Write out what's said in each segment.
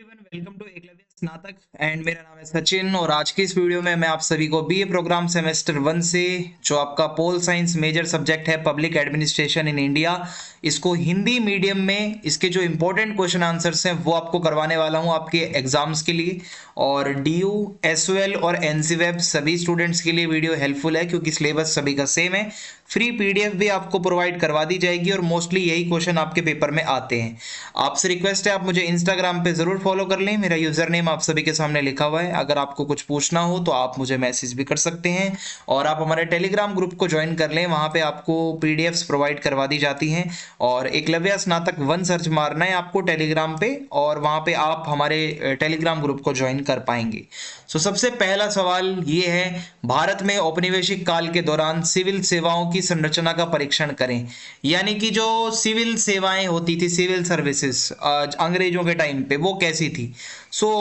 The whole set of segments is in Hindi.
वेलकम टू एकलव्य स्नातक एंड मेरा नाम है सचिन और आज की इस वीडियो में मैं आप सभी को बीए प्रोग्राम सेमेस्टर 1 से जो आपका पोल साइंस मेजर सब्जेक्ट है पब्लिक एडमिनिस्ट्रेशन इन इंडिया, इसको हिंदी मीडियम में इसके जो इंपॉर्टेंट क्वेश्चन आंसर्स हैं वो आपको करवाने वाला हूं आपके एग्जाम्स के लिए। और डीयू, एसओएल और एनसीवेब सभी स्टूडेंट्स के लिए वीडियो हेल्पफुल है क्योंकि सिलेबस सभी का सेम है। फ्री पीडीएफ भी आपको प्रोवाइड करवा दी जाएगी और मोस्टली यही क्वेश्चन आपके पेपर में आते हैं। आपसे रिक्वेस्ट है आप मुझे इंस्टाग्राम पे जरूर फॉलो कर लें, मेरा यूजर नेम आप सभी के सामने लिखा हुआ है। अगर आपको कुछ पूछना हो तो आप मुझे मैसेज भी कर सकते हैं और आप हमारे टेलीग्राम ग्रुप को ज्वाइन कर लें, वहां पे आपको पीडीएफ्स प्रोवाइड करवा दी जाती हैं। और एकलव्य स्नातक 1 सर्च मारना है आपको टेलीग्राम पे और वहां पे आप हमारे टेलीग्राम ग्रुप को ज्वाइन कर पाएंगे। सबसे पहला सवाल ये है, भारत में औपनिवेशिक काल के दौरान सिविल सेवाओं की संरचना का परीक्षण करें। यानी कि जो सिविल सेवाएं होती थी, सिविल सर्विसेज अंग्रेजों के टाइम पे, वो कैसी थी।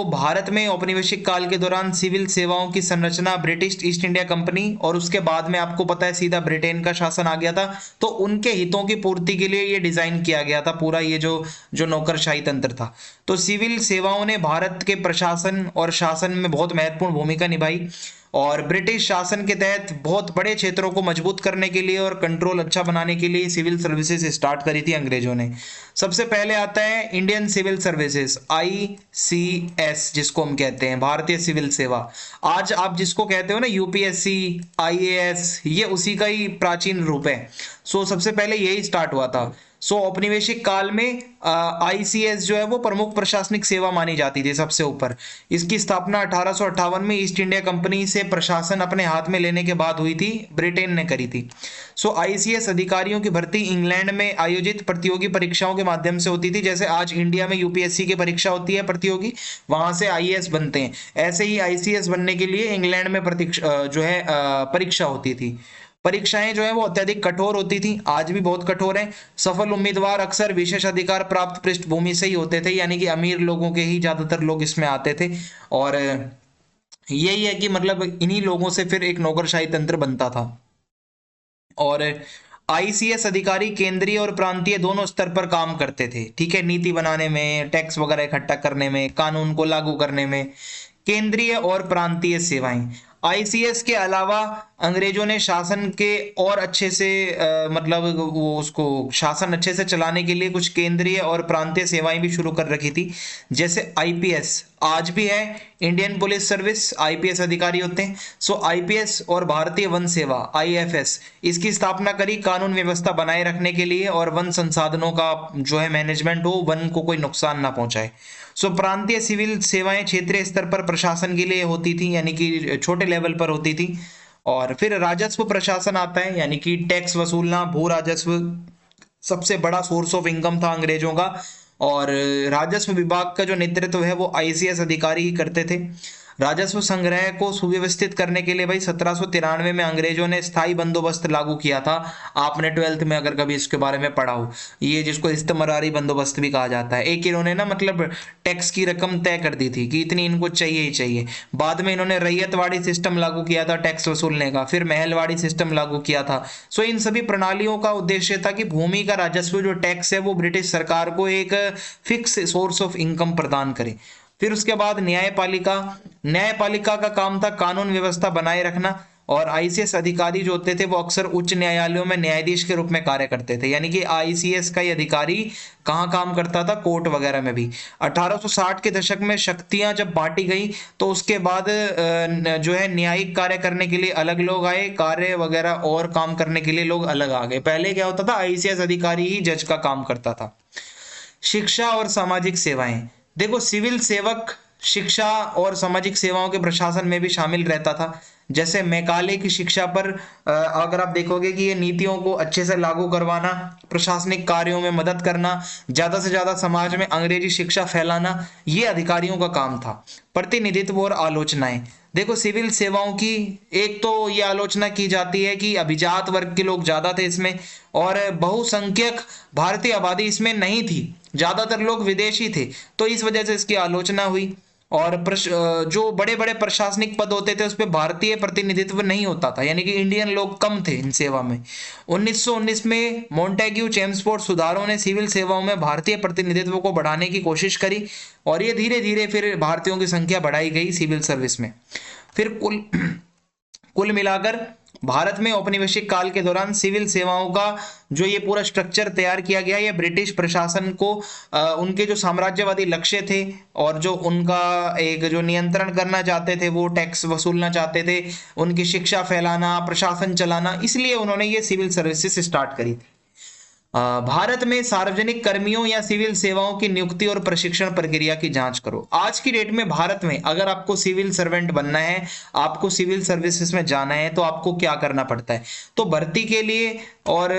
भारत में औपनिवेशिक काल के दौरान सिविल सेवाओं की संरचना ब्रिटिश ईस्ट इंडिया कंपनी और उसके बाद में आपको पता है सीधा ब्रिटेन का शासन आ गया था, तो उनके हितों की पूर्ति के लिए ये डिजाइन किया गया था पूरा ये जो जो नौकरशाही तंत्र था। तो सिविल सेवाओं ने भारत के प्रशासन और शासन में बहुत महत्वपूर्ण भूमिका निभाई और ब्रिटिश शासन के तहत बहुत बड़े क्षेत्रों को मजबूत करने के लिए और कंट्रोल अच्छा बनाने के लिए सिविल सर्विसेज स्टार्ट करी थी अंग्रेजों ने। सबसे पहले आता है इंडियन सिविल सर्विसेज, आईसीएस जिसको हम कहते हैं, भारतीय सिविल सेवा। आज आप जिसको कहते हो ना यूपीएससी, आईएएस, ये उसी का ही प्राचीन रूप है। सबसे पहले यही स्टार्ट हुआ था। औपनिवेशिक काल में आईसीएस जो है वो प्रमुख प्रशासनिक सेवा मानी जाती थी सबसे ऊपर। इसकी स्थापना 1858 में ईस्ट इंडिया कंपनी से प्रशासन अपने हाथ में लेने के बाद हुई थी, ब्रिटेन ने करी थी। आईसीएस अधिकारियों की भर्ती इंग्लैंड में आयोजित प्रतियोगी परीक्षाओं के माध्यम से होती थी। जैसे आज इंडिया में यूपीएससी की परीक्षा होती है प्रतियोगी, वहां से आईएएस बनते हैं, ऐसे ही आईसीएस बनने के लिए इंग्लैंड में परीक्षा होती थी। परीक्षाएं जो है वो अत्यधिक कठोर होती थी, आज भी बहुत कठोर है। सफल उम्मीदवार अक्सर विशेष अधिकार प्राप्त पृष्ठभूमि से ही होते थे, यानी कि अमीर लोगों के ही ज्यादातर लोग इसमें आते थे। और यही है कि मतलब इन्हीं लोगों से फिर एक नौकरशाही तंत्र बनता था। और आईसीएस अधिकारी केंद्रीय और प्रांतीय दोनों स्तर पर काम करते थे, ठीक है, नीति बनाने में, टैक्स वगैरह इकट्ठा करने में, कानून को लागू करने में। केंद्रीय और प्रांतीय सेवाएं, आईसीएस के अलावा अंग्रेजों ने शासन के और अच्छे से मतलब वो उसको शासन अच्छे से चलाने के लिए कुछ केंद्रीय और प्रांतीय सेवाएं भी शुरू कर रखी थी। जैसे आईपीएस आज भी है, इंडियन पुलिस सर्विस, आईपीएस अधिकारी होते हैं। आईपीएस और भारतीय वन सेवा, आईएफएस, इसकी स्थापना करी कानून व्यवस्था बनाए रखने के लिए और वन संसाधनों का जो है मैनेजमेंट हो, वन को कोई नुकसान ना पहुंचाए। प्रांतीय सिविल सेवाएं क्षेत्रीय स्तर पर प्रशासन के लिए होती थी, यानी कि छोटे लेवल पर होती थी। और फिर राजस्व प्रशासन आता है, यानी कि टैक्स वसूलना, भू राजस्व सबसे बड़ा सोर्स ऑफ इनकम था अंग्रेजों का। और राजस्व विभाग का जो नेतृत्व है वो आईसीएस अधिकारी ही करते थे। राजस्व संग्रह को सुव्यवस्थित करने के लिए भाई 1793 में अंग्रेजों ने स्थायी बंदोबस्त लागू किया था। आपने 12th में अगर कभी इसके बारे में पढ़ा हो, ये जिसको इस्तेमरारी बंदोबस्त भी कहा जाता है। एक इन्होंने ना मतलब टैक्स की रकम तय कर दी थी कि इतनी इनको चाहिए ही चाहिए। बाद में इन्होंने रैयतवाड़ी सिस्टम लागू किया था टैक्स वसूलने का, फिर महलवाड़ी सिस्टम लागू किया था। इन सभी प्रणालियों का उद्देश्य था कि भूमि का राजस्व जो टैक्स है वो ब्रिटिश सरकार को एक फिक्स सोर्स ऑफ इनकम प्रदान करे। फिर उसके बाद न्यायपालिका, न्यायपालिका का काम था कानून व्यवस्था बनाए रखना। और आईसीएस अधिकारी जो होते थे वो अक्सर उच्च न्यायालयों में न्यायाधीश के रूप में कार्य करते थे, यानी कि आईसीएस का ही अधिकारी कहाँ काम करता था, कोर्ट वगैरह में भी। 1860 के दशक में शक्तियां जब बांटी गई तो उसके बाद जो है न्यायिक कार्य करने के लिए अलग लोग आए, कार्य वगैरह और काम करने के लिए लोग अलग आ गए। पहले क्या होता था, आईसीएस अधिकारी ही जज का काम करता था। शिक्षा और सामाजिक सेवाएं, देखो सिविल सेवक शिक्षा और सामाजिक सेवाओं के प्रशासन में भी शामिल रहता था। जैसे मैकाले की शिक्षा पर अगर आप देखोगे कि ये नीतियों को अच्छे से लागू करवाना, प्रशासनिक कार्यों में मदद करना, ज्यादा से ज्यादा समाज में अंग्रेजी शिक्षा फैलाना, ये अधिकारियों का काम था। प्रतिनिधित्व और आलोचनाएं, देखो सिविल सेवाओं की एक तो ये आलोचना की जाती है कि अभिजात वर्ग के लोग ज्यादा थे इसमें और बहुसंख्यक भारतीय आबादी इसमें नहीं थी, ज्यादातर लोग विदेशी थे, तो इस वजह से इसकी आलोचना हुई। और जो बड़े बड़े प्रशासनिक पद होते थे उस पर भारतीय प्रतिनिधित्व नहीं होता था, यानी कि इंडियन लोग कम थे इन सेवा में। 1919 में मॉन्टेग्यू चेम्सफोर्ड सुधारों ने सिविल सेवाओं में भारतीय प्रतिनिधित्व को बढ़ाने की कोशिश करी और ये धीरे धीरे फिर भारतीयों की संख्या बढ़ाई गई सिविल सर्विस में। फिर कुल मिलाकर भारत में औपनिवेशिक काल के दौरान सिविल सेवाओं का जो ये पूरा स्ट्रक्चर तैयार किया गया, ये ब्रिटिश प्रशासन को उनके जो साम्राज्यवादी लक्ष्य थे और जो उनका एक जो नियंत्रण करना चाहते थे, वो टैक्स वसूलना चाहते थे, उनकी शिक्षा फैलाना, प्रशासन चलाना, इसलिए उन्होंने ये सिविल सर्विसेज स्टार्ट करी थी। भारत में सार्वजनिक कर्मियों या सिविल सेवाओं की नियुक्ति और प्रशिक्षण प्रक्रिया की जांच करो। आज की डेट में भारत में अगर आपको सिविल सर्वेंट बनना है, आपको सिविल सर्विसेज में जाना है, तो आपको क्या करना पड़ता है? तो भर्ती के लिए और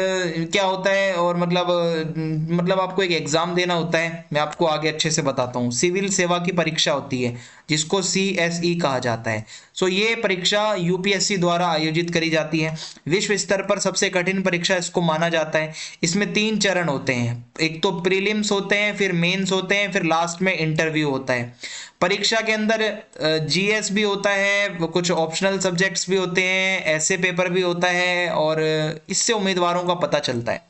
क्या होता है, और मतलब आपको एक एग्जाम देना होता है। मैं आपको आगे अच्छे से बताता हूँ। सिविल सेवा की परीक्षा होती है जिसको CSE कहा जाता है। सो ये परीक्षा UPSC द्वारा आयोजित करी जाती है। विश्व स्तर पर सबसे कठिन परीक्षा इसको माना जाता है। इसमें 3 चरण होते हैं, एक तो प्रीलिम्स होते हैं, फिर मेंस होते हैं, फिर लास्ट में इंटरव्यू होता है। परीक्षा के अंदर GS भी होता है, कुछ ऑप्शनल सब्जेक्ट्स भी होते हैं, ऐसे पेपर भी होता है, और इससे उम्मीदवारों का पता चलता है।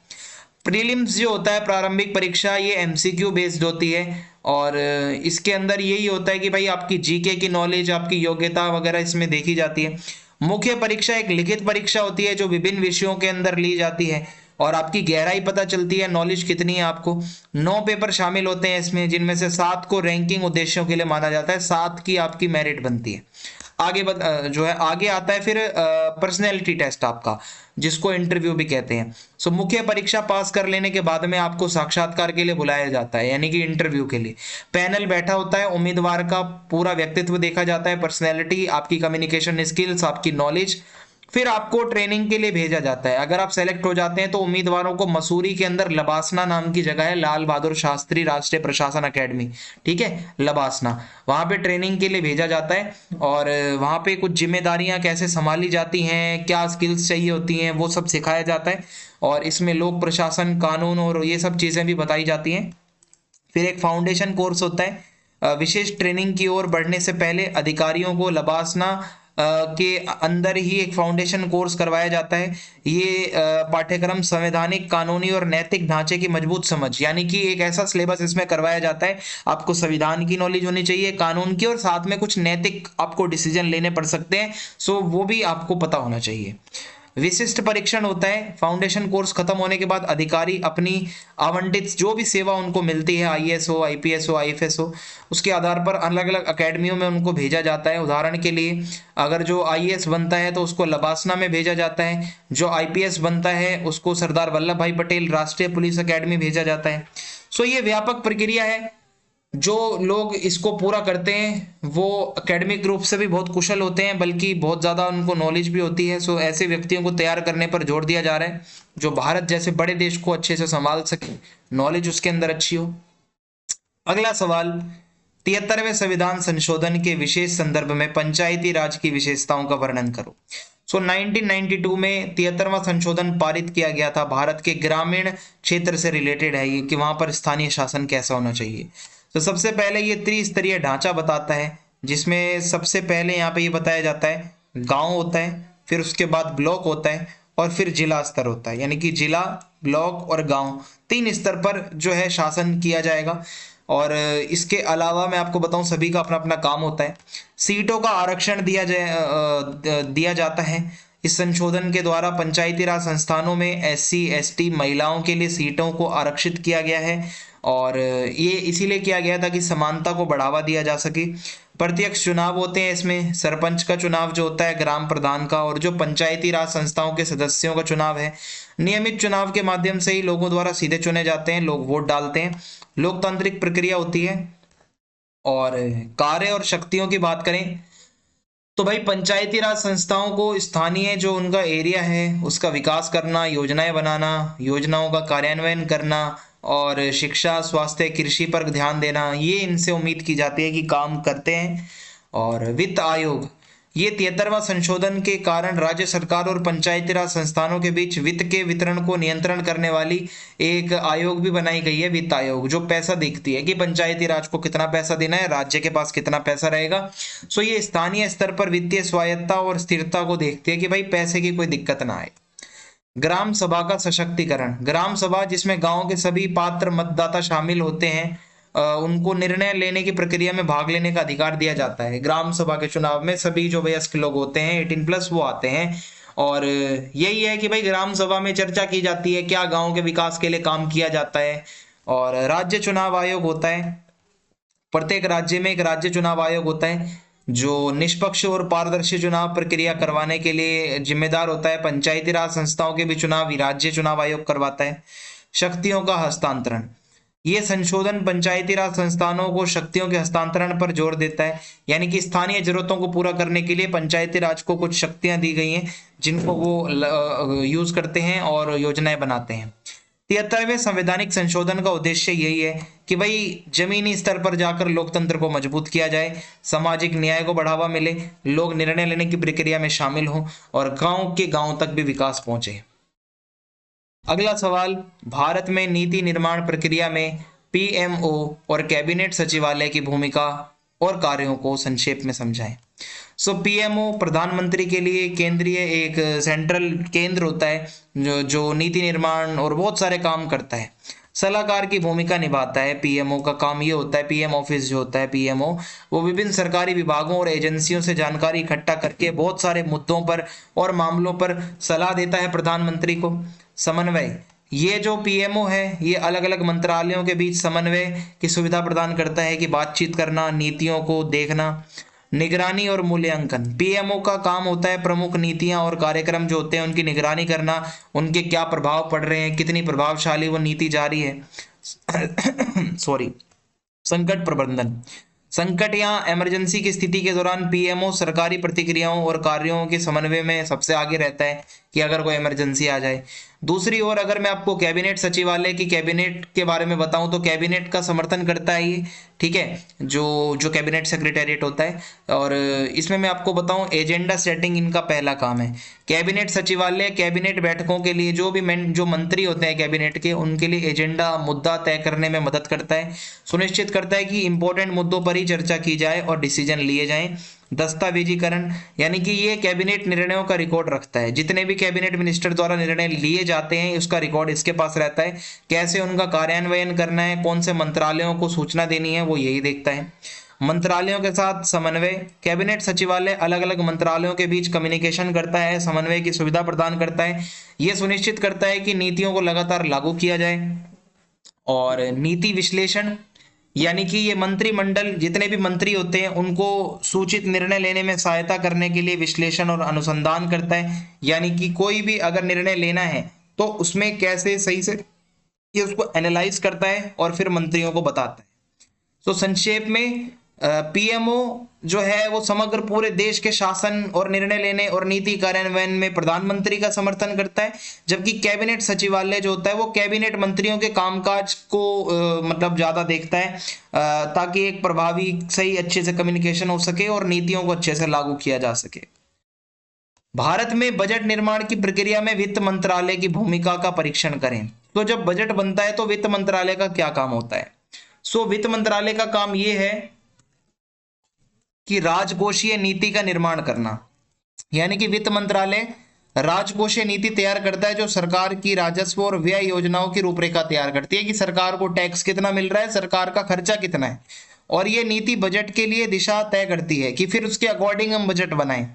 प्रीलिम्स जो होता है, प्रारंभिक परीक्षा, ये MCQ बेस्ड होती है और इसके अंदर यही होता है कि भाई आपकी GK की नॉलेज, आपकी योग्यता वगैरह इसमें देखी जाती है। मुख्य परीक्षा एक लिखित परीक्षा होती है जो विभिन्न विषयों के अंदर ली जाती है और आपकी गहराई पता चलती है, नॉलेज कितनी है आपको। 9 पेपर शामिल होते हैं इसमें, जिनमें से 7 को रैंकिंग उद्देश्यों के लिए माना जाता है, 7 की आपकी मेरिट बनती है। जो है आगे आता है फिर पर्सनैलिटी टेस्ट आपका, जिसको इंटरव्यू भी कहते हैं। सो मुख्य परीक्षा पास कर लेने के बाद में आपको साक्षात्कार के लिए बुलाया जाता है, यानी कि इंटरव्यू के लिए पैनल बैठा होता है। उम्मीदवार का पूरा व्यक्तित्व देखा जाता है, पर्सनैलिटी, आपकी कम्युनिकेशन स्किल्स, आपकी नॉलेज। फिर आपको ट्रेनिंग के लिए भेजा जाता है। अगर आप सेलेक्ट हो जाते हैं तो उम्मीदवारों को मसूरी के अंदर लबासना नाम की जगह है, लाल बहादुर शास्त्री राष्ट्रीय प्रशासन अकेडमी, ठीक है, लबासना, वहां पे ट्रेनिंग के लिए भेजा जाता है और वहां पे कुछ जिम्मेदारियां कैसे संभाली जाती हैं, क्या स्किल्स चाहिए होती हैं, वो सब सिखाया जाता है और इसमें लोक प्रशासन, कानून और ये सब चीजें भी बताई जाती हैं। फिर एक फाउंडेशन कोर्स होता है। विशेष ट्रेनिंग की ओर बढ़ने से पहले अधिकारियों को लबासना के अंदर ही एक फाउंडेशन कोर्स करवाया जाता है। ये पाठ्यक्रम संवैधानिक, कानूनी और नैतिक ढांचे की मजबूत समझ, यानी कि एक ऐसा सिलेबस इसमें करवाया जाता है। आपको संविधान की नॉलेज होनी चाहिए, कानून की, और साथ में कुछ नैतिक आपको डिसीजन लेने पड़ सकते हैं, सो वो भी आपको पता होना चाहिए। विशिष्ट परीक्षण होता है। फाउंडेशन कोर्स खत्म होने के बाद अधिकारी अपनी आवंटित जो भी सेवा उनको मिलती है, IAS हो, IPS हो, IFS हो, उसके आधार पर अलग अलग अकेडमियों में उनको भेजा जाता है। उदाहरण के लिए अगर जो IAS बनता है तो उसको लबासना में भेजा जाता है, जो IPS बनता है उसको सरदार वल्लभ भाई पटेल राष्ट्रीय पुलिस अकेडमी भेजा जाता है। सो ये व्यापक प्रक्रिया है। जो लोग इसको पूरा करते हैं वो एकेडमिक रूप से भी बहुत कुशल होते हैं, बल्कि बहुत ज़्यादा उनको नॉलेज भी होती है। सो ऐसे व्यक्तियों को तैयार करने पर जोर दिया जा रहा है जो भारत जैसे बड़े देश को अच्छे से संभाल सके, नॉलेज उसके अंदर अच्छी हो। अगला सवाल, 73वें संविधान संशोधन के विशेष संदर्भ में पंचायती राज की विशेषताओं का वर्णन करो। 1992 में 73वां संशोधन पारित किया गया था। भारत के ग्रामीण क्षेत्र से रिलेटेड है ये, कि वहां पर स्थानीय शासन कैसा होना चाहिए। तो सबसे पहले ये त्रिस्तरीय ढांचा बताता है, जिसमें सबसे पहले यहाँ पे ये बताया जाता है गांव होता है, फिर उसके बाद ब्लॉक होता है और फिर जिला स्तर होता है, यानी कि जिला, ब्लॉक और गांव, 3 स्तर पर जो है शासन किया जाएगा। और इसके अलावा मैं आपको बताऊं सभी का अपना अपना काम होता है। सीटों का आरक्षण दिया जाता है। इस संशोधन के द्वारा पंचायती राज संस्थानों में SC ST महिलाओं के लिए सीटों को आरक्षित किया गया है और ये इसीलिए किया गया था कि समानता को बढ़ावा दिया जा सके। प्रत्यक्ष चुनाव होते हैं इसमें, सरपंच का चुनाव जो होता है, ग्राम प्रधान का, और जो पंचायती राज संस्थाओं के सदस्यों का चुनाव है, नियमित चुनाव के माध्यम से ही लोगों द्वारा सीधे चुने जाते हैं, लोग वोट डालते हैं, लोकतांत्रिक प्रक्रिया होती है। और कार्य और शक्तियों की बात करें तो भाई पंचायती राज संस्थाओं को स्थानीय जो उनका एरिया है उसका विकास करना, योजनाएं बनाना, योजनाओं का कार्यान्वयन करना और शिक्षा, स्वास्थ्य, कृषि पर ध्यान देना, ये इनसे उम्मीद की जाती है कि काम करते हैं। और वित्त आयोग, ये 73वां संशोधन के कारण राज्य सरकार और पंचायती राज संस्थानों के बीच वित्त के वितरण को नियंत्रण करने वाली एक आयोग भी बनाई गई है, वित्त आयोग, जो पैसा देखती है कि पंचायती राज को कितना पैसा देना है, राज्य के पास कितना पैसा रहेगा। सो ये स्थानीय स्तर पर वित्तीय स्वायत्ता और स्थिरता को देखती है कि भाई पैसे की कोई दिक्कत ना आए। ग्राम सभा का सशक्तिकरण, ग्राम सभा जिसमें गांव के सभी पात्र मतदाता शामिल होते हैं, उनको निर्णय लेने की प्रक्रिया में भाग लेने का अधिकार दिया जाता है। ग्राम सभा के चुनाव में सभी जो वयस्क लोग होते हैं 18+ वो आते हैं, और यही है कि भाई ग्राम सभा में चर्चा की जाती है क्या गांव के विकास के लिए काम किया जाता है। और राज्य चुनाव आयोग होता है, प्रत्येक राज्य में एक राज्य चुनाव आयोग होता है जो निष्पक्ष और पारदर्शी चुनाव प्रक्रिया करवाने के लिए जिम्मेदार होता है। पंचायती राज संस्थाओं के भी चुनाव राज्य चुनाव आयोग करवाता है। शक्तियों का हस्तांतरण, ये संशोधन पंचायती राज संस्थानों को शक्तियों के हस्तांतरण पर जोर देता है, यानी कि स्थानीय जरूरतों को पूरा करने के लिए पंचायती राज को कुछ शक्तियां दी गई हैं जिनको वो यूज करते हैं और योजनाएं बनाते हैं। 73वें संवैधानिक संशोधन का उद्देश्य यही है कि भाई जमीनी स्तर पर जाकर लोकतंत्र को मजबूत किया जाए, सामाजिक न्याय को बढ़ावा मिले, लोग निर्णय लेने की प्रक्रिया में शामिल हों और गांव के गांव तक भी विकास पहुंचे। अगला सवाल, भारत में नीति निर्माण प्रक्रिया में पीएमओ और कैबिनेट सचिवालय की भूमिका और कार्यों को संक्षेप में समझाएं। पीएमओ प्रधानमंत्री के लिए केंद्रीय एक सेंट्रल केंद्र होता है जो नीति निर्माण और बहुत सारे काम करता है। सलाहकार की भूमिका निभाता है। पीएमओ का काम ये होता है, पीएम ऑफिस जो होता है पीएमओ, वो विभिन्न सरकारी विभागों और एजेंसियों से जानकारी इकट्ठा करके बहुत सारे मुद्दों पर और मामलों पर सलाह देता है प्रधानमंत्री को। समन्वय, ये जो पीएमओ है ये अलग अलग मंत्रालयों के बीच समन्वय की सुविधा प्रदान करता है कि बातचीत करना, नीतियों को देखना। निगरानी और मूल्यांकन, पीएमओ का काम होता है प्रमुख नीतियां और कार्यक्रम जो होते हैं उनकी निगरानी करना, उनके क्या प्रभाव पड़ रहे हैं, कितनी प्रभावशाली वो नीति जारी है। सॉरी। संकट प्रबंधन, संकट या इमरजेंसी की स्थिति के दौरान पीएमओ सरकारी प्रतिक्रियाओं और कार्यों के समन्वय में सबसे आगे रहता है कि अगर कोई इमरजेंसी आ जाए। दूसरी ओर अगर मैं आपको कैबिनेट सचिवालय की कैबिनेट के बारे में बताऊं तो कैबिनेट का समर्थन करता है ये, ठीक है, जो कैबिनेट सेक्रेटेरिएट होता है। और इसमें मैं आपको बताऊं एजेंडा सेटिंग इनका पहला काम है। कैबिनेट सचिवालय कैबिनेट बैठकों के लिए जो मंत्री होते हैं कैबिनेट के उनके लिए एजेंडा मुद्दा तय करने में मदद करता है, सुनिश्चित करता है कि इंपॉर्टेंट मुद्दों पर ही चर्चा की जाए और डिसीजन लिए जाएं। दस्तावेजीकरण, यानी कि ये कैबिनेट निर्णयों का रिकॉर्ड रखता है, जितने भी कैबिनेट मिनिस्टर द्वारा निर्णय लिए जाते हैं उसका रिकॉर्ड इसके पास रहता है। कैसे उनका कार्यान्वयन करना है, कौन से मंत्रालयों को सूचना देनी है, वो यही देखता है। मंत्रालयों के साथ समन्वय, कैबिनेट सचिवालय अलग अलग मंत्रालयों के बीच कम्युनिकेशन करता है, समन्वय की सुविधा प्रदान करता है। यह सुनिश्चित करता है कि नीतियों को लगातार लागू किया जाए। और नीति विश्लेषण, यानी कि ये मंत्रिमंडल जितने भी मंत्री होते हैं उनको सूचित निर्णय लेने में सहायता करने के लिए विश्लेषण और अनुसंधान करता है, यानी कि कोई भी अगर निर्णय लेना है तो उसमें कैसे सही से ये उसको एनालाइज करता है और फिर मंत्रियों को बताता है। तो संक्षेप में पीएमओ जो है वो समग्र पूरे देश के शासन और निर्णय लेने और नीति कार्यान्वयन में प्रधानमंत्री का समर्थन करता है, जबकि कैबिनेट सचिवालय जो होता है वो कैबिनेट मंत्रियों के कामकाज को मतलब ज्यादा देखता है ताकि एक प्रभावी सही अच्छे से कम्युनिकेशन हो सके और नीतियों को अच्छे से लागू किया जा सके। भारत में बजट निर्माण की प्रक्रिया में वित्त मंत्रालय की भूमिका का परीक्षण करें। तो जब बजट बनता है तो वित्त मंत्रालय का क्या काम होता है? वित्त मंत्रालय का काम यह है कि राजकोषीय नीति का निर्माण करना, यानी कि वित्त मंत्रालय राजकोषीय नीति तैयार करता है जो सरकार की राजस्व और व्यय योजनाओं की रूपरेखा तैयार करती है कि सरकार को टैक्स कितना मिल रहा है, सरकार का खर्चा कितना है, और ये नीति बजट के लिए दिशा तय करती है कि फिर उसके अकॉर्डिंग हम बजट बनाएं,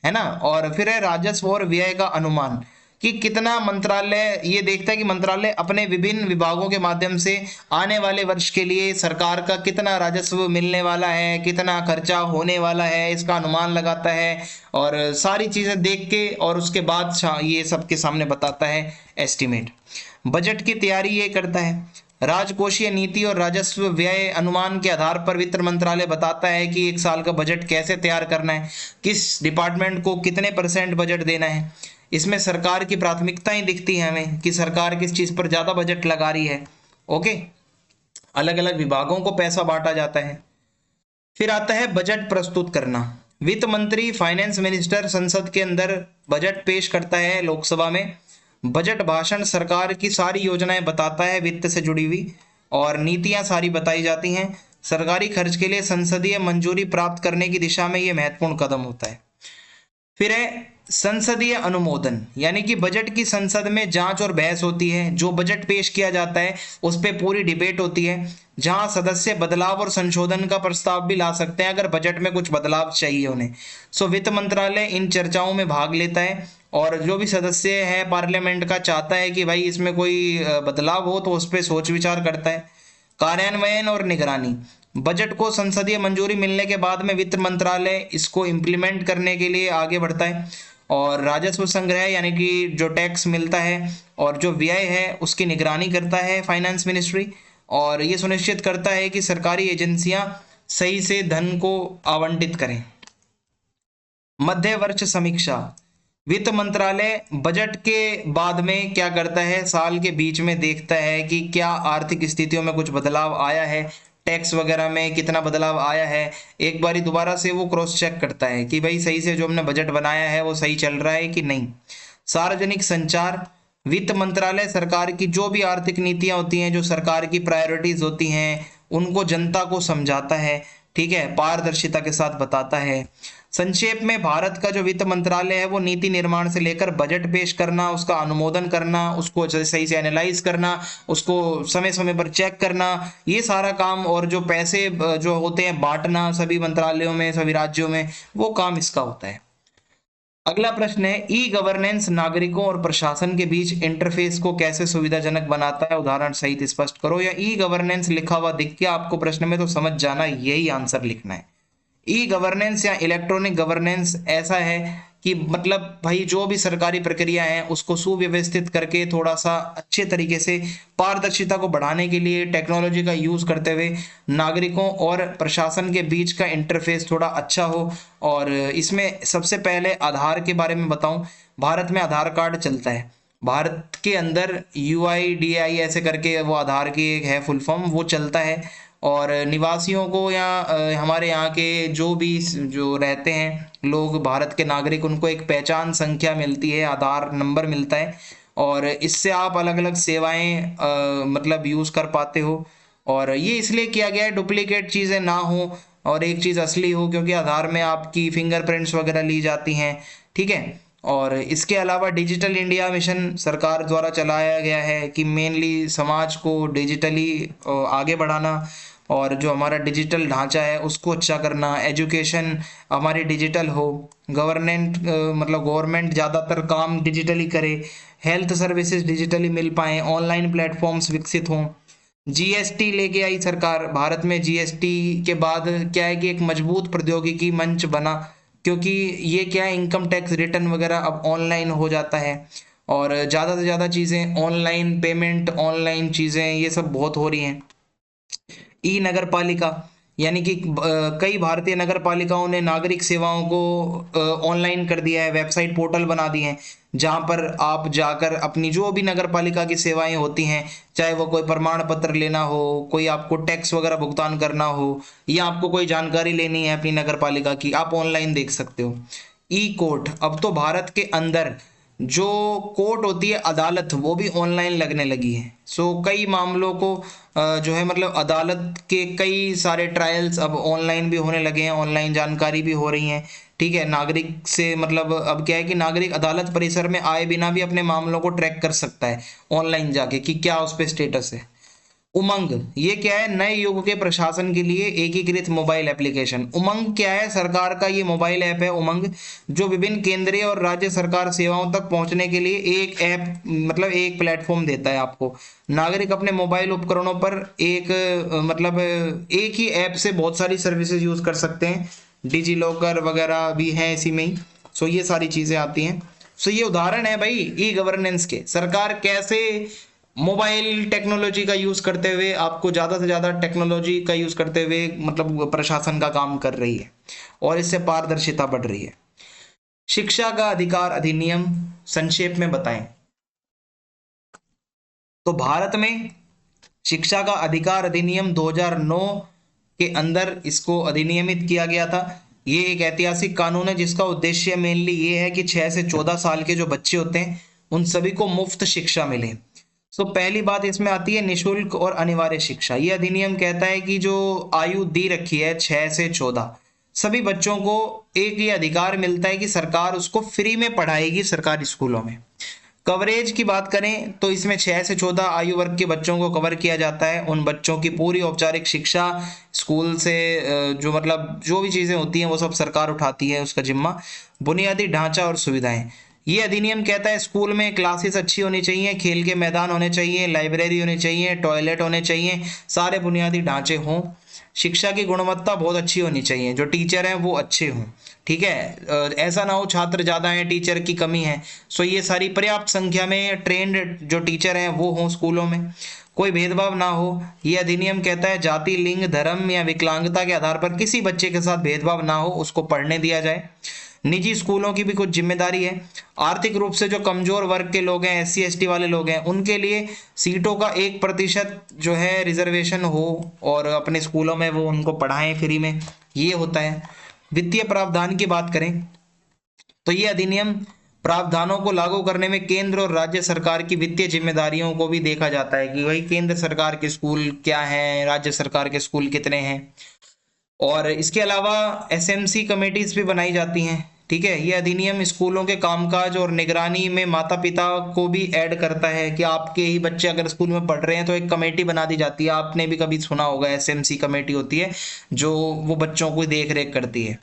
है ना। और फिर है राजस्व और व्यय का अनुमान कि कितना मंत्रालय ये देखता है कि मंत्रालय अपने विभिन्न विभागों के माध्यम से आने वाले वर्ष के लिए सरकार का कितना राजस्व मिलने वाला है, कितना खर्चा होने वाला है, इसका अनुमान लगाता है और सारी चीजें देख के और उसके बाद ये सबके सामने बताता है एस्टिमेट। बजट की तैयारी ये करता है। राजकोषीय नीति और राजस्व व्यय अनुमान के आधार पर वित्त मंत्रालय बताता है कि एक साल का बजट कैसे तैयार करना है, किस डिपार्टमेंट को कितने % बजट देना है। इसमें सरकार की प्राथमिकताएं दिखती हैं हमें कि सरकार किस चीज पर ज्यादा बजट लगा रही है। ओके, अलग अलग विभागों को पैसा बांटा जाता है। फिर आता है बजट प्रस्तुत करना। वित्त मंत्री, फाइनेंस मिनिस्टर संसद के अंदर बजट पेश करता है लोकसभा में। बजट भाषण सरकार की सारी योजनाएं बताता है, वित्त से जुड़ी हुई, और नीतियां सारी बताई जाती हैं। सरकारी खर्च के लिए संसदीय मंजूरी प्राप्त करने की दिशा में यह महत्वपूर्ण कदम होता है। फिर है संसदीय अनुमोदन, यानी कि बजट की संसद में जांच और बहस होती है। जो बजट पेश किया जाता है उस पर पूरी डिबेट होती है, जहां सदस्य बदलाव और संशोधन का प्रस्ताव भी ला सकते हैं अगर बजट में कुछ बदलाव चाहिए उन्हें। सो वित्त मंत्रालय इन चर्चाओं में भाग लेता है, और जो भी सदस्य है पार्लियामेंट का चाहता है कि भाई इसमें कोई बदलाव हो तो उस पर सोच विचार करता है। कार्यान्वयन और निगरानी, बजट को संसदीय मंजूरी मिलने के बाद में वित्त मंत्रालय इसको इम्प्लीमेंट करने के लिए आगे बढ़ता है, और राजस्व संग्रह यानी कि जो टैक्स मिलता है और जो व्यय है उसकी निगरानी करता है फाइनेंस मिनिस्ट्री, और ये सुनिश्चित करता है कि सरकारी एजेंसियां सही से धन को आवंटित करें। मध्य वर्ष समीक्षा, वित्त मंत्रालय बजट के बाद में क्या करता है, साल के बीच में देखता है कि क्या आर्थिक स्थितियों में कुछ बदलाव आया है, टैक्स वगैरह में कितना बदलाव आया है। एक बारी दोबारा से वो क्रॉस चेक करता है कि भाई सही से जो हमने बजट बनाया है वो सही चल रहा है कि नहीं। सार्वजनिक संचार, वित्त मंत्रालय सरकार की जो भी आर्थिक नीतियां होती हैं, जो सरकार की प्रायोरिटीज होती हैं, उनको जनता को समझाता है, ठीक है, पारदर्शिता के साथ बताता है। संक्षेप में भारत का जो वित्त मंत्रालय है वो नीति निर्माण से लेकर बजट पेश करना, उसका अनुमोदन करना, उसको सही से एनालाइज करना, उसको समय समय पर चेक करना, ये सारा काम, और जो पैसे जो होते हैं बांटना सभी मंत्रालयों में, सभी राज्यों में, वो काम इसका होता है। अगला प्रश्न है, ई गवर्नेंस नागरिकों और प्रशासन के बीच इंटरफेस को कैसे सुविधाजनक बनाता है, उदाहरण सहित स्पष्ट करो। या ई गवर्नेंस लिखा हुआ दिख गया आपको प्रश्न में तो समझ जाना, यही आंसर लिखना है। ई गवर्नेंस या इलेक्ट्रॉनिक गवर्नेंस ऐसा है कि मतलब भाई जो भी सरकारी प्रक्रिया है उसको सुव्यवस्थित करके थोड़ा सा अच्छे तरीके से पारदर्शिता को बढ़ाने के लिए टेक्नोलॉजी का यूज करते हुए नागरिकों और प्रशासन के बीच का इंटरफेस थोड़ा अच्छा हो। और इसमें सबसे पहले आधार के बारे में बताऊं, भारत में आधार कार्ड चलता है, भारत के अंदर UIDAI ऐसे करके वो आधार की एक है फुल फॉर्म, वो चलता है। और निवासियों को या हमारे यहाँ के जो भी जो रहते हैं लोग, भारत के नागरिक, उनको एक पहचान संख्या मिलती है, आधार नंबर मिलता है, और इससे आप अलग अलग सेवाएं मतलब यूज कर पाते हो। और ये इसलिए किया गया है डुप्लीकेट चीजें ना हो और एक चीज असली हो, क्योंकि आधार में आपकी फिंगरप्रिंट्स वगैरह ली जाती हैं, ठीक है। और इसके अलावा डिजिटल इंडिया मिशन सरकार द्वारा चलाया गया है कि मेनली समाज को डिजिटली आगे बढ़ाना, और जो हमारा डिजिटल ढांचा है उसको अच्छा करना, एजुकेशन हमारी डिजिटल हो, गवर्नेंट मतलब गवर्नमेंट ज़्यादातर काम डिजिटली करे, हेल्थ सर्विसेज डिजिटली मिल पाए, ऑनलाइन प्लेटफॉर्म्स विकसित हों। GST लेके आई सरकार, भारत में GST के बाद क्या है कि एक मजबूत प्रौद्योगिकी मंच बना, क्योंकि ये क्या है, इनकम टैक्स रिटर्न वगैरह अब ऑनलाइन हो जाता है, और ज़्यादा से ज़्यादा चीज़ें ऑनलाइन, पेमेंट ऑनलाइन, चीज़ें ये सब बहुत हो रही हैं। ई नगर पालिका, यानी कि कई भारतीय नगर पालिकाओं ने नागरिक सेवाओं को ऑनलाइन कर दिया है, वेबसाइट पोर्टल बना दिए हैं, जहां पर आप जाकर अपनी जो भी नगर पालिका की सेवाएं होती हैं, चाहे वो कोई प्रमाण पत्र लेना हो, कोई आपको टैक्स वगैरह भुगतान करना हो, या आपको कोई जानकारी लेनी है अपनी नगर पालिका की, आप ऑनलाइन देख सकते हो। ई कोर्ट, अब तो भारत के अंदर जो कोर्ट होती है, अदालत, वो भी ऑनलाइन लगने लगी है। सो कई मामलों को जो है मतलब अदालत के कई सारे ट्रायल्स अब ऑनलाइन भी होने लगे हैं, ऑनलाइन जानकारी भी हो रही हैं, ठीक है। नागरिक से मतलब अब क्या है कि नागरिक अदालत परिसर में आए बिना भी अपने मामलों को ट्रैक कर सकता है ऑनलाइन जाके कि क्या उस पर स्टेटस है। उमंग, ये क्या है, नए युग के प्रशासन के लिए एकीकृत मोबाइल एप्लीकेशन। उमंग क्या है, सरकार का ये मोबाइल ऐप है उमंग, जो विभिन्न केंद्रीय और राज्य सरकार सेवाओं तक पहुंचने के लिए एक ऐप मतलब एक प्लेटफॉर्म देता है आपको। नागरिक अपने मोबाइल उपकरणों पर एक मतलब एक ही ऐप से बहुत सारी सर्विसेज यूज कर सकते हैं, डिजी लॉकर वगैरह भी हैं इसी में ही। सो ये सारी चीजें आती हैं। सो ये उदाहरण है भाई ई गवर्नेंस के, सरकार कैसे मोबाइल टेक्नोलॉजी का यूज करते हुए, आपको ज्यादा से ज्यादा टेक्नोलॉजी का यूज करते हुए मतलब प्रशासन का काम कर रही है, और इससे पारदर्शिता बढ़ रही है। शिक्षा का अधिकार अधिनियम संक्षेप में बताएं। तो भारत में शिक्षा का अधिकार अधिनियम 2009 के अंदर इसको अधिनियमित किया गया था। ये एक ऐतिहासिक कानून है जिसका उद्देश्य मेनली ये है कि 6 से 14 साल के जो बच्चे होते हैं उन सभी को मुफ्त शिक्षा मिले। सो पहली बात इसमें आती है निशुल्क और अनिवार्य शिक्षा। ये अधिनियम कहता है कि जो आयु दी रखी है 6 से 14, सभी बच्चों को एक ये अधिकार मिलता है कि सरकार उसको फ्री में पढ़ाएगी सरकारी स्कूलों में। कवरेज की बात करें तो इसमें 6 से 14 आयु वर्ग के बच्चों को कवर किया जाता है। उन बच्चों की पूरी औपचारिक शिक्षा स्कूल से जो मतलब जो भी चीज़ें होती हैं वो सब सरकार उठाती है उसका जिम्मा। बुनियादी ढांचा और सुविधाएं, ये अधिनियम कहता है स्कूल में क्लासेस अच्छी होनी चाहिए, खेल के मैदान होने चाहिए, लाइब्रेरी होनी चाहिए, टॉयलेट होने चाहिए, सारे बुनियादी ढांचे हों। शिक्षा की गुणवत्ता बहुत अच्छी होनी चाहिए, जो टीचर हैं वो अच्छे हों। ठीक है, ऐसा ना हो छात्र ज़्यादा हैं टीचर की कमी है। सो ये सारी पर्याप्त संख्या में ट्रेंड जो टीचर हैं वो हों स्कूलों में। कोई भेदभाव ना हो। ये अधिनियम कहता है जाति, लिंग, धर्म या विकलांगता के आधार पर किसी बच्चे के साथ भेदभाव ना हो, उसको पढ़ने दिया जाए। निजी स्कूलों की भी कुछ जिम्मेदारी है। आर्थिक रूप से जो कमजोर वर्ग के लोग हैं, SC ST वाले लोग हैं, उनके लिए सीटों का 1% जो है रिजर्वेशन हो और अपने स्कूलों में वो उनको पढ़ाएं फ्री में, ये होता है। वित्तीय प्रावधान की बात करें तो ये अधिनियम प्रावधानों को लागू करने में केंद्र और राज्य सरकार की वित्तीय जिम्मेदारियों को भी देखा जाता है कि भाई केंद्र सरकार के स्कूल क्या हैं, राज्य सरकार के स्कूल कितने हैं। और इसके अलावा SMC कमेटीज भी बनाई जाती हैं। ठीक है, ये अधिनियम स्कूलों के कामकाज और निगरानी में माता पिता को भी ऐड करता है कि आपके ही बच्चे अगर स्कूल में पढ़ रहे हैं तो एक कमेटी बना दी जाती है। आपने भी कभी सुना होगा, SMC कमेटी होती है जो वो बच्चों को देख रेख करती है।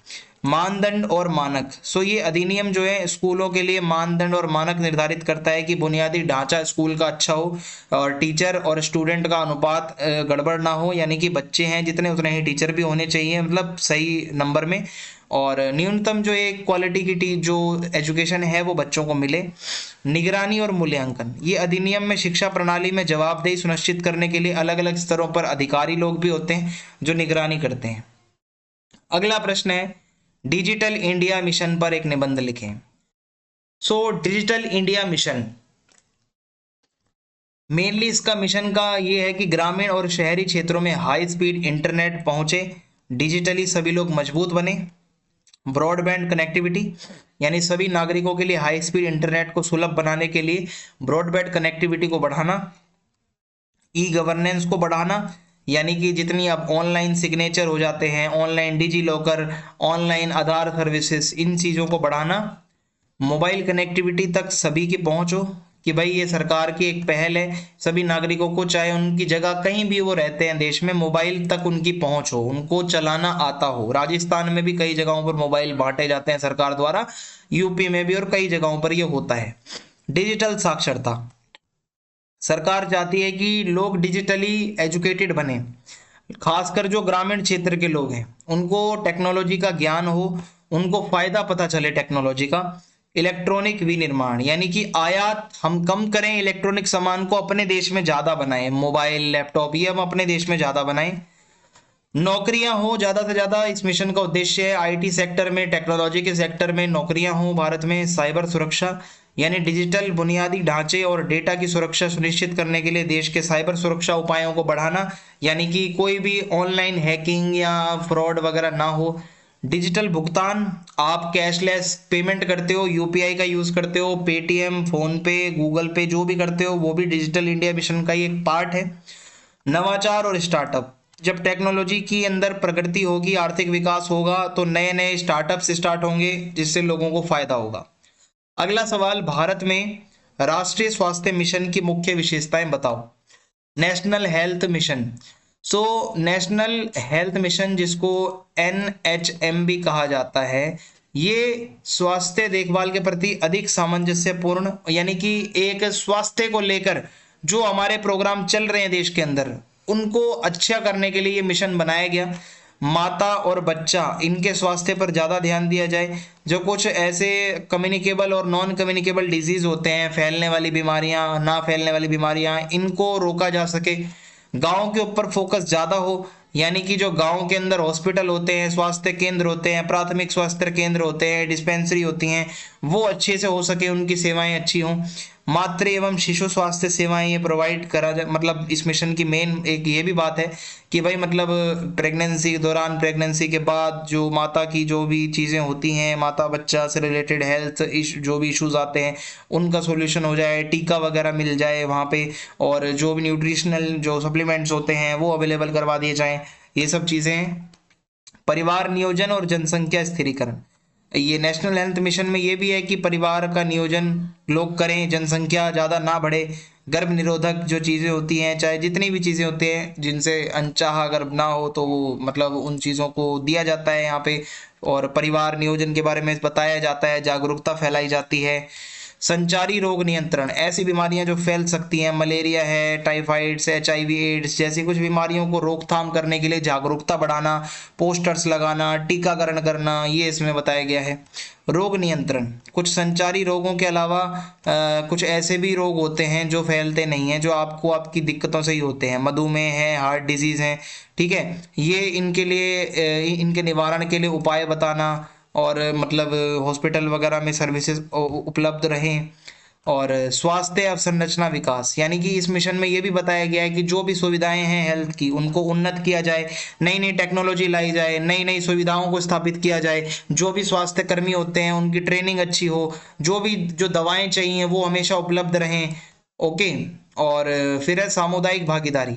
मानदंड और मानक, सो ये अधिनियम जो है स्कूलों के लिए मानदंड और मानक निर्धारित करता है कि बुनियादी ढांचा स्कूल का अच्छा हो और टीचर और स्टूडेंट का अनुपात गड़बड़ ना हो, यानी कि बच्चे हैं जितने उतने ही टीचर भी होने चाहिए, मतलब सही नंबर में। और न्यूनतम जो एक क्वालिटी की जो एजुकेशन है वो बच्चों को मिले। निगरानी और मूल्यांकन, ये अधिनियम में शिक्षा प्रणाली में जवाबदेही सुनिश्चित करने के लिए अलग अलग स्तरों पर अधिकारी लोग भी होते हैं जो निगरानी करते हैं। अगला प्रश्न है डिजिटल इंडिया मिशन पर एक निबंध लिखें। So digital India mission mainly इसका मिशन का ये है कि ग्रामीण और शहरी क्षेत्रों में हाई स्पीड इंटरनेट पहुंचे, डिजिटली सभी लोग मजबूत बने। ब्रॉडबैंड कनेक्टिविटी, यानी सभी नागरिकों के लिए हाई स्पीड इंटरनेट को सुलभ बनाने के लिए ब्रॉडबैंड कनेक्टिविटी को बढ़ाना। ई गवर्नेंस को बढ़ाना, यानी कि जितनी अब ऑनलाइन सिग्नेचर हो जाते हैं, ऑनलाइन डिजी लॉकर, ऑनलाइन आधार सर्विसेज, इन चीज़ों को बढ़ाना। मोबाइल कनेक्टिविटी तक सभी की पहुंच हो कि भाई ये सरकार की एक पहल है, सभी नागरिकों को चाहे उनकी जगह कहीं भी वो रहते हैं देश में, मोबाइल तक उनकी पहुंच हो, उनको चलाना आता हो। राजस्थान में भी कई जगहों पर मोबाइल बांटे जाते हैं सरकार द्वारा, यूपी में भी और कई जगहों पर ये होता है। डिजिटल साक्षरता, सरकार चाहती है कि लोग डिजिटली एजुकेटेड बने, खासकर जो ग्रामीण क्षेत्र के लोग हैं उनको टेक्नोलॉजी का ज्ञान हो, उनको फायदा पता चले टेक्नोलॉजी का। इलेक्ट्रॉनिक विनिर्माण, यानी कि आयात हम कम करें, इलेक्ट्रॉनिक सामान को अपने देश में ज्यादा बनाएं, मोबाइल लैपटॉप ये हम अपने देश में ज्यादा बनाएं। नौकरियां हो ज्यादा से ज्यादा, इस मिशन का उद्देश्य है IT सेक्टर में, टेक्नोलॉजी के सेक्टर में नौकरियां हो भारत में। साइबर सुरक्षा, यानी डिजिटल बुनियादी ढांचे और डेटा की सुरक्षा सुनिश्चित करने के लिए देश के साइबर सुरक्षा उपायों को बढ़ाना, यानी कि कोई भी ऑनलाइन हैकिंग या फ्रॉड वगैरह ना हो। डिजिटल भुगतान, आप कैशलेस पेमेंट करते हो, UPI का यूज करते हो, पेटीएम, फोन पे, गूगल पे जो भी करते हो, वो भी डिजिटल इंडिया मिशन का ही एक पार्ट है। नवाचार और स्टार्टअप, जब टेक्नोलॉजी की अंदर प्रगति होगी, आर्थिक विकास होगा, तो नए नए स्टार्टअप्स स्टार्ट होंगे जिससे लोगों को फायदा होगा। अगला सवाल, भारत में राष्ट्रीय स्वास्थ्य मिशन की मुख्य विशेषताएं बताओ। National health mission, so national health mission जिसको NHM भी कहा जाता है, ये स्वास्थ्य देखभाल के प्रति अधिक सामंजस्यपूर्ण, यानी कि एक स्वास्थ्य को लेकर जो हमारे प्रोग्राम चल रहे हैं देश के अंदर उनको अच्छा करने के लिए ये मिशन बनाया गया। माता और बच्चा इनके स्वास्थ्य पर ज़्यादा ध्यान दिया जाए। जो कुछ ऐसे कम्युनिकेबल और नॉन कम्युनिकेबल डिजीज होते हैं, फैलने वाली बीमारियां, ना फैलने वाली बीमारियां, इनको रोका जा सके। गांव के ऊपर फोकस ज़्यादा हो, यानी कि जो गांव के अंदर हॉस्पिटल होते हैं, स्वास्थ्य केंद्र होते हैं, प्राथमिक स्वास्थ्य केंद्र होते हैं, डिस्पेंसरी होती हैं, वो अच्छे से हो सके, उनकी सेवाएं अच्छी हों। मातृ एवं शिशु स्वास्थ्य सेवाएं ये प्रोवाइड करा जाए। मतलब इस मिशन की मेन एक ये भी बात है कि भाई मतलब प्रेगनेंसी के दौरान, प्रेगनेंसी के बाद जो माता की जो भी चीज़ें होती हैं, माता बच्चा से रिलेटेड हेल्थ जो भी इश्यूज आते हैं उनका सॉल्यूशन हो जाए, टीका वगैरह मिल जाए वहाँ पे, और जो भी न्यूट्रिशनल जो सप्लीमेंट्स होते हैं वो अवेलेबल करवा दिए जाएं, ये सब चीज़ें हैं। परिवार नियोजन और जनसंख्या स्थिरीकरण, ये नेशनल हेल्थ मिशन में ये भी है कि परिवार का नियोजन लोग करें, जनसंख्या ज़्यादा ना बढ़े, गर्भ निरोधक जो चीज़ें होती हैं, चाहे जितनी भी चीज़ें होती हैं जिनसे अनचाहा गर्भ ना हो तो वो मतलब उन चीज़ों को दिया जाता है यहाँ पे, और परिवार नियोजन के बारे में बताया जाता है, जागरूकता फैलाई जाती है। संचारी रोग नियंत्रण, ऐसी बीमारियां जो फैल सकती हैं, मलेरिया है, टाइफाइड्स, HIV एड्स जैसी कुछ बीमारियों को रोकथाम करने के लिए जागरूकता बढ़ाना, पोस्टर्स लगाना, टीकाकरण करना, ये इसमें बताया गया है। रोग नियंत्रण, कुछ संचारी रोगों के अलावा कुछ ऐसे भी रोग होते हैं जो फैलते नहीं हैं, जो आपको आपकी दिक्कतों से ही होते हैं, मधुमेह है, हार्ट डिजीज है, ठीक है, ये इनके लिए इनके निवारण के लिए उपाय बताना, और मतलब हॉस्पिटल वगैरह में सर्विसेज उपलब्ध रहें। और स्वास्थ्य अवसंरचना विकास, यानी कि इस मिशन में ये भी बताया गया है कि जो भी सुविधाएं हैं हेल्थ की उनको उन्नत किया जाए, नई नई टेक्नोलॉजी लाई जाए, नई नई सुविधाओं को स्थापित किया जाए, जो भी स्वास्थ्य कर्मी होते हैं उनकी ट्रेनिंग अच्छी हो, जो भी जो दवाएं चाहिए वो हमेशा उपलब्ध रहें। ओके, और फिर है सामुदायिक भागीदारी,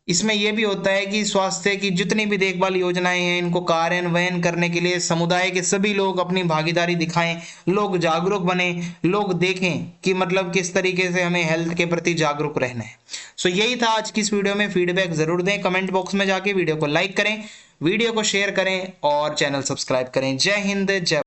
इसमें यह भी होता है कि स्वास्थ्य की जितनी भी देखभाल योजनाएं हैं इनको कार्यान्वयन करने के लिए समुदाय के सभी लोग अपनी भागीदारी दिखाएं, लोग जागरूक बने, लोग देखें कि मतलब किस तरीके से हमें हेल्थ के प्रति जागरूक रहना है। सो यही था आज की इस वीडियो में। फीडबैक जरूर दें कमेंट बॉक्स में जाके, वीडियो को लाइक करें, वीडियो को शेयर करें और चैनल सब्सक्राइब करें। जय हिंद, जय